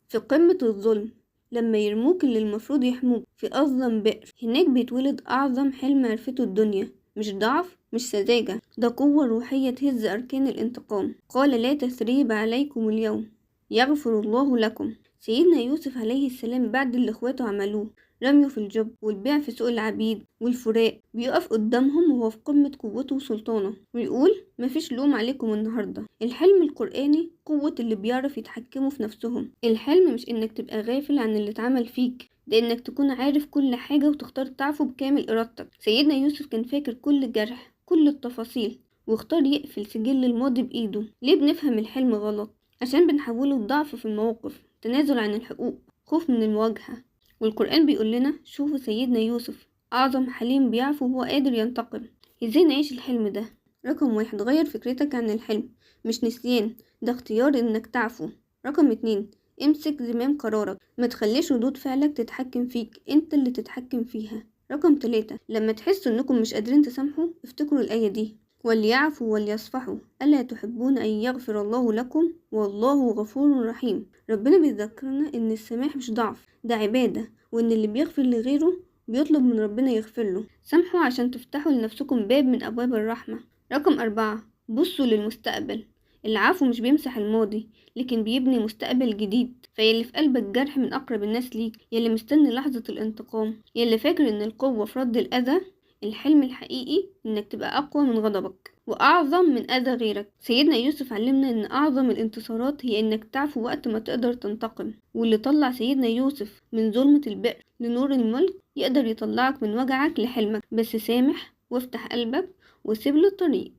في قمة الظلم، لما يرموك اللي المفروض يحموك في أظلم بئر، هناك بيتولد أعظم حلم عرفته الدنيا. مش ضعف، مش سذاجة، ده قوة روحية تهز أركان الانتقام. قال: لا تثريب عليكم اليوم، يغفر الله لكم. سيدنا يوسف عليه السلام بعد اللي اخواته عملوه، رميه في الجب والبيع في سوق العبيد والفراق، بيقف قدامهم وهو في قمة قوته وسلطانه ويقول: مفيش لوم عليكم النهاردة. الحلم القرآني قوة اللي بيعرف يتحكموا في نفسهم. الحلم مش انك تبقى غافل عن اللي اتعمل فيك، ده انك تكون عارف كل حاجة وتختار تعفو بكامل ارادتك. سيدنا يوسف كان فاكر كل جرح، كل التفاصيل، واختار يقفل سجل الماضي بإيده. ليه بنفهم الحلم غلط؟ عشان بنحوله لضعف في المواقف، تنازل عن الحقوق، خوف من المواجهة. والقرآن بيقول لنا: شوفوا سيدنا يوسف، أعظم حليم بيعفو وهو قادر ينتقم. ازاي نعيش الحلم ده؟ رقم 1: غير فكرتك عن الحلم. مش نسيان، ده اختيار انك تعفو. رقم 2: امسك زمام قرارك، ما تخليش ردود فعلك تتحكم فيك، انت اللي تتحكم فيها. رقم 3: لما تحسوا انكم مش قادرين تسامحوا، افتكروا الآية دي: وليعفوا وليصفحوا ألا تحبون أن يغفر الله لكم والله غفور رحيم. ربنا بيذكرنا إن السماح مش ضعف، ده عبادة، وإن اللي بيغفر لغيره بيطلب من ربنا يغفر له. سامحوا عشان تفتحوا لنفسكم باب من أبواب الرحمة. رقم 4: بصوا للمستقبل. العفو مش بيمسح الماضي، لكن بيبني مستقبل جديد. فيلي في قلبك جرح من أقرب الناس ليك، يلي مستني لحظة الانتقام، يلي فاكر إن القوة في رد الأذى، الحلم الحقيقي إنك تبقى أقوى من غضبك وأعظم من أذى غيرك. سيدنا يوسف علمنا إن أعظم الانتصارات هي إنك تعفو وقت ما تقدر تنتقم. واللي طلع سيدنا يوسف من ظلمة البئر لنور الملك يقدر يطلعك من وجعك لحلمك. بس سامح وافتح قلبك وسيب له الطريق.